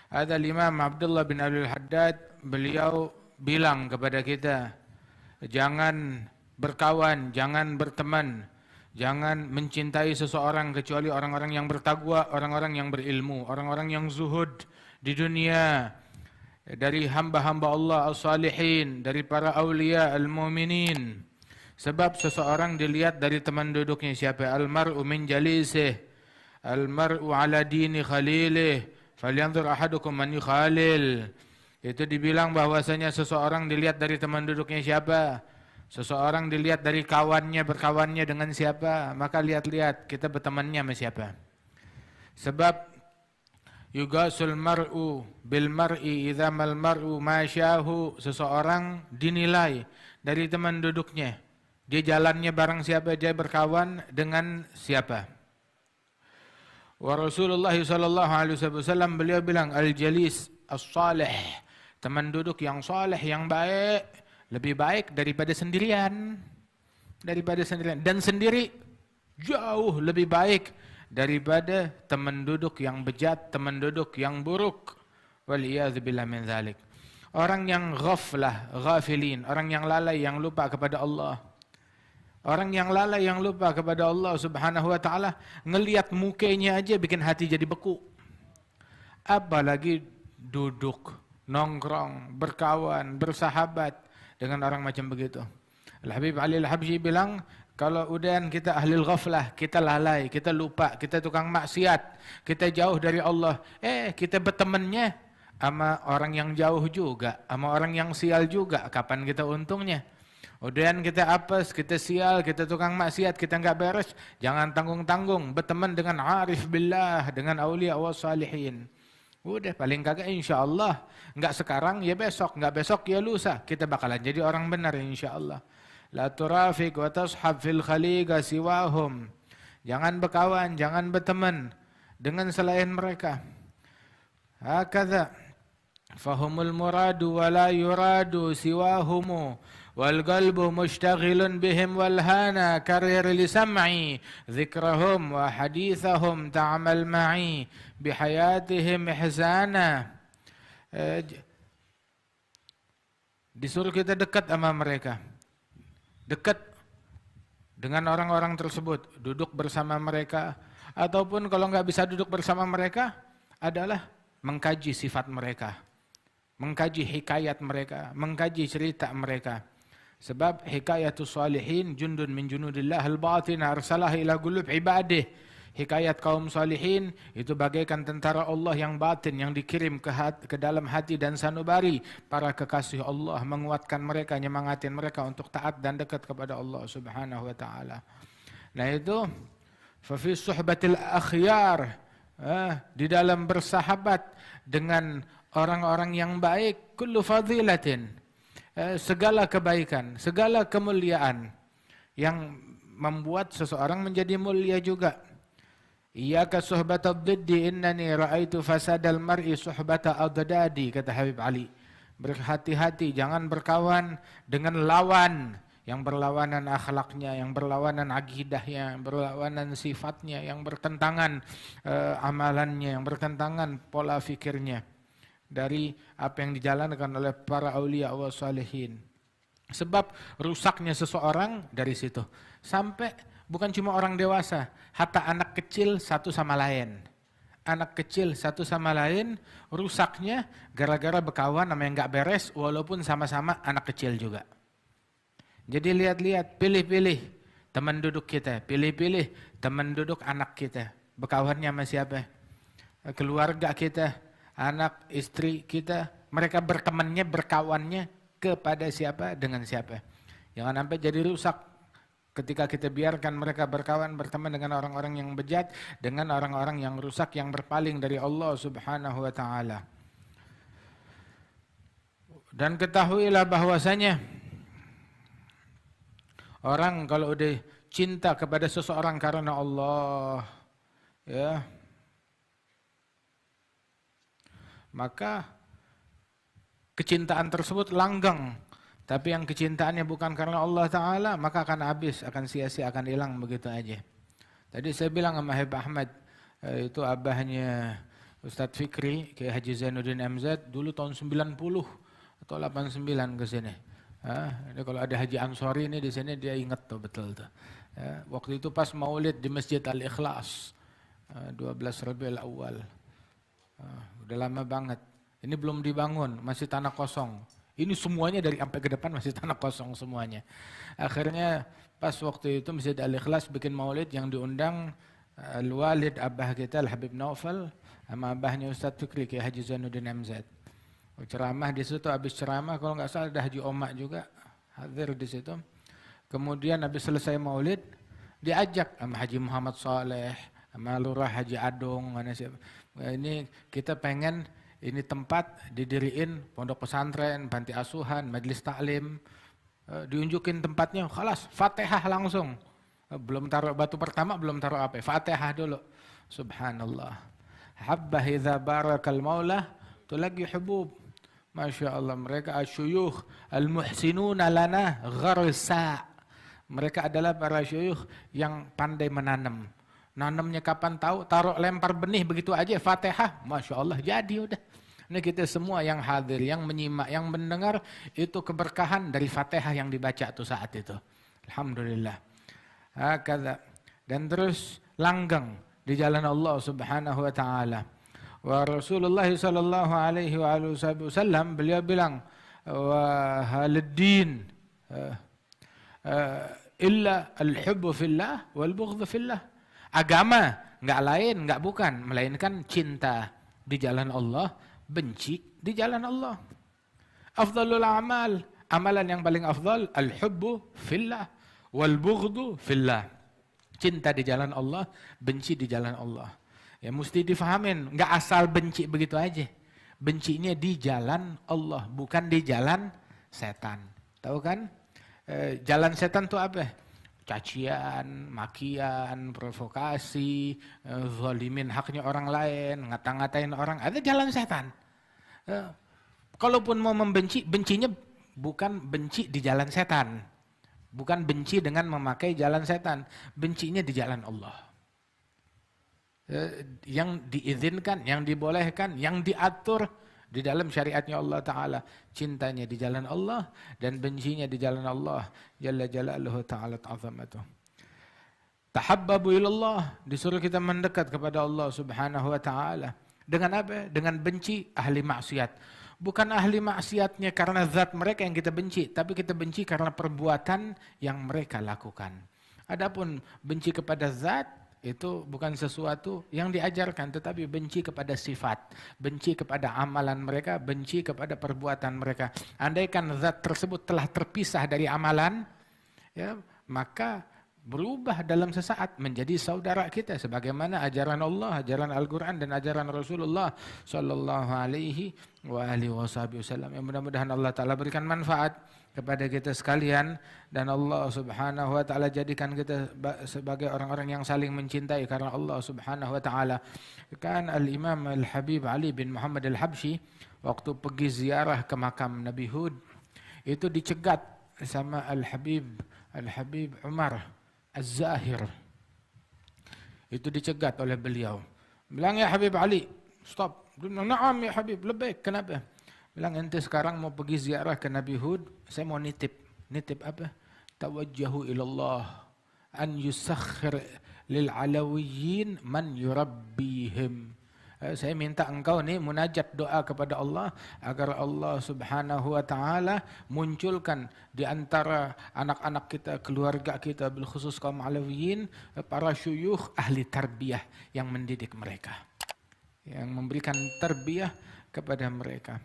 Ada Imam Abdullah bin Abdul Haddad, beliau bilang kepada kita, jangan berkawan, jangan berteman, jangan mencintai seseorang kecuali orang-orang yang bertakwa, orang-orang yang berilmu, orang-orang yang zuhud di dunia, dari hamba-hamba Allah as-salihin, dari para awliya al-mu'minin. Sebab seseorang dilihat dari teman duduknya siapa. Al-mar'u min jalisih, al-mar'u ala dini khalilih, falyanzur ahadukum man yukhalil. Itu dibilang bahwasanya seseorang dilihat dari teman duduknya siapa. Seseorang dilihat dari kawannya, berkawannya dengan siapa. Maka lihat-lihat kita bertemannya sama siapa. Sebab yugasul mar'u bil mar'i idza mal mar'u ma syahu. Seseorang dinilai dari teman duduknya. Dia jalannya bareng siapa, dia berkawan dengan siapa. Wa Rasulullah sallallahu alaihi wasallam beliau bilang al-jalis as-salih, teman duduk yang saleh, yang baik, lebih baik daripada sendirian. Dan sendiri jauh lebih baik daripada teman duduk yang bejat, teman duduk yang buruk. Waliyadzubillah min dzalik. Orang yang ghafilin, orang yang lalai, yang lupa kepada Allah. Orang yang lalai, yang lupa kepada Allah subhanahu wa ta'ala, ngelihat mukanya aja bikin hati jadi beku. Apalagi duduk, nongkrong, berkawan, bersahabat dengan orang macam begitu. Al-Habib Ali Al-Habsyi bilang, kalau udah kita ahli ghaflah, kita lalai, kita lupa, kita tukang maksiat, kita jauh dari Allah, kita bertemannya sama orang yang jauh juga, sama orang yang sial juga, kapan kita untungnya? Udahan kita apes, kita sial, kita tukang maksiat, kita enggak beres, jangan tanggung-tanggung, berteman dengan arif billah, dengan awliya wa salihin. Udah paling kagak insyaallah, enggak sekarang ya besok, enggak besok ya lusa, kita bakalan jadi orang benar insyaallah. La turafiq wa tashab fil khaliqa siwahum. Jangan berkawan, jangan berteman dengan selain mereka. Hakadha fahumul muradu wa la yuradu siwahumu. والقلب مشتغل بهم والهانا كرر لسمعي ذكرهم وحديثهم تعمل معي بحياتهم إحسانا. Disuruh kita dekat sama mereka, dekat dengan orang-orang tersebut, duduk bersama mereka, ataupun kalau nggak bisa duduk bersama mereka adalah mengkaji sifat mereka, mengkaji hikayat mereka, mengkaji cerita mereka. Sebab hikayatus salihin jundun min junudillah al-batin arsalah ila qulub ibadih. Hikayat kaum salihin itu bagaikan tentara Allah yang batin yang dikirim ke dalam hati dan sanubari para kekasih Allah, menguatkan mereka, nyemangatin mereka untuk taat dan dekat kepada Allah Subhanahu wa taala. Nah itu fa fi suhbatil akhyar, di dalam bersahabat dengan orang-orang yang baik, kullu fadilatin, segala kebaikan, segala kemuliaan yang membuat seseorang menjadi mulia juga. Iyyaka suhbatad diddi innani ra'aitu fasadal mar'i suhbata adadadi, kata Habib Ali. Berhati-hati, jangan berkawan dengan lawan yang berlawanan akhlaknya, yang berlawanan akidahnya, yang berlawanan sifatnya, yang bertentangan amalannya, yang bertentangan pola fikirnya dari apa yang dijalankan oleh para aulia wa salihin. Sebab rusaknya seseorang dari situ. Sampai bukan cuma orang dewasa, hatta anak kecil satu sama lain. Anak kecil satu sama lain rusaknya gara-gara berkawan sama yang gak beres, walaupun sama-sama anak kecil juga. Jadi lihat-lihat, pilih-pilih teman duduk kita, pilih-pilih teman duduk anak kita. Berkawannya sama siapa? Keluarga kita, anak, istri kita, mereka bertemannya, berkawannya kepada siapa, dengan siapa. Jangan sampai jadi rusak ketika kita biarkan mereka berkawan, berteman dengan orang-orang yang bejat, dengan orang-orang yang rusak, yang berpaling dari Allah Subhanahu wa ta'ala. Dan ketahuilah bahwasanya orang kalau udah cinta kepada seseorang karena Allah, ya, maka kecintaan tersebut langgeng. Tapi yang kecintaannya bukan karena Allah Ta'ala, maka akan habis, akan sia-sia, akan hilang begitu aja. Tadi saya bilang sama Habib Ahmad, itu abahnya Ustadz Fikri, Kiai Haji Zainuddin MZ, dulu tahun 90 atau 89 ke sini. Ini kalau ada Haji Ansori ini di sini dia ingat tuh betul tuh. Waktu itu pas Maulid di Masjid Al-Ikhlas, 12 Rabiul Awal. Udah lama banget. Ini belum dibangun, masih tanah kosong. Ini semuanya dari sampai ke depan masih tanah kosong semuanya. Akhirnya pas waktu itu Masjid Al-Ikhlas bikin Maulid yang diundang Al-Walid Abah kita Al-Habib Naufal sama abahnya Ustadz Fikri Kiai Haji Zainuddin MZ. Ceramah di situ, habis ceramah kalau nggak salah ada Haji Omak juga hadir di situ. Kemudian habis selesai Maulid diajak sama Haji Muhammad Saleh, sama Lurah Haji Adung, mana siapa. Ini kita pengen ini tempat didiriin pondok pesantren, panti asuhan, majelis taklim. Diunjukin tempatnya, khalas Fatihah langsung. Belum taruh batu pertama, belum taruh apa, Fatihah dulu. Subhanallah. Habbah idza barakal maula tulagi hubub. Masya Allah, mereka asyuyukh al-muhsinuna lana gharsa. Mereka adalah para syuyukh yang pandai menanam. Nanamnya kapan tahu, taruh lempar benih begitu aja, Fatihah, Masya Allah, jadi udah. Ini kita semua yang hadir, yang menyimak, yang mendengar, itu keberkahan dari Fatihah yang dibaca tuh saat itu. Alhamdulillah. Dan terus langgeng di jalan Allah Subhanahu wa taala. Wa Rasulullah sallallahu alaihi wasallam beliau bilang wa haliddin illa al-hubbu fillah wal bughdhu fillah. Agama enggak lain, enggak bukan melainkan cinta di jalan Allah, benci di jalan Allah. Afdhalul a'mal, amalan yang paling afdal al-hubbu fillah wal bughdhu fillah. Cinta di jalan Allah, benci di jalan Allah. Ya mesti difahamin, nggak asal benci begitu aja. Bencinya di jalan Allah, bukan di jalan setan. Tahu kan? Jalan setan itu apa? Cacian, makian, provokasi, zalimin haknya orang lain, ngata-ngatain orang. Ada jalan setan. Kalaupun mau membenci, bencinya bukan benci di jalan setan. Bukan benci dengan memakai jalan setan. Bencinya di jalan Allah. Yang diizinkan, yang dibolehkan, yang diatur di dalam syariatnya Allah Ta'ala. Cintanya di jalan Allah dan bencinya di jalan Allah Jalla Jalaluhu Ta'ala Ta'azamatuh. Tahabbabu ilallah, disuruh kita mendekat kepada Allah Subhanahu Wa Ta'ala. Dengan apa? Dengan benci ahli maksiat. Bukan ahli maksiatnya karena zat mereka yang kita benci, tapi kita benci karena perbuatan yang mereka lakukan. Adapun benci kepada zat, itu bukan sesuatu yang diajarkan, tetapi benci kepada sifat, benci kepada amalan mereka, benci kepada perbuatan mereka. Andaikan zat tersebut telah terpisah dari amalan, ya, maka berubah dalam sesaat menjadi saudara kita sebagaimana ajaran Allah, ajaran Al-Qur'an dan ajaran Rasulullah sallallahu alaihi wasallam. Yang mudah-mudahan Allah Ta'ala berikan manfaat kepada kita sekalian dan Allah Subhanahu wa taala jadikan kita sebagai orang-orang yang saling mencintai karena Allah Subhanahu wa taala. Kan Al-Imam Al-Habib Ali bin Muhammad Al-Habsyi waktu pergi ziarah ke makam Nabi Hud itu dicegat sama Al-Habib Umar Az-Zahir. Itu dicegat oleh beliau. Bilang, ya Habib Ali, stop. Naam ya Habib, lebih. Kenapa? Bilang, ente sekarang mau pergi ziarah ke Nabi Hud, saya mau nitip. Nitip apa? Tawajjahu ilallah an yusakhir lil alawiyyin man yurabbihim. Saya minta engkau nih munajat doa kepada Allah agar Allah Subhanahu wa taala munculkan di antara anak-anak kita, keluarga kita, bil khusus kaum alawiyin, para syuyukh ahli tarbiyah yang mendidik mereka, yang memberikan tarbiyah kepada mereka.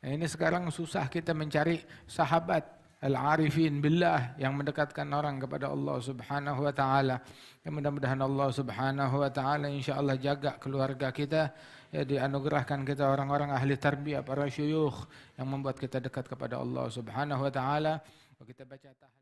Nah, ini sekarang susah kita mencari sahabat al-arifin billah yang mendekatkan orang kepada Allah Subhanahu wa taala. Ya, mudah-mudahan Allah Subhanahu wa taala insyaallah jaga keluarga kita, ya, dianugerahkan kita orang-orang ahli tarbiyah, para syuyukh yang membuat kita dekat kepada Allah Subhanahu wa taala. Kita baca tahlil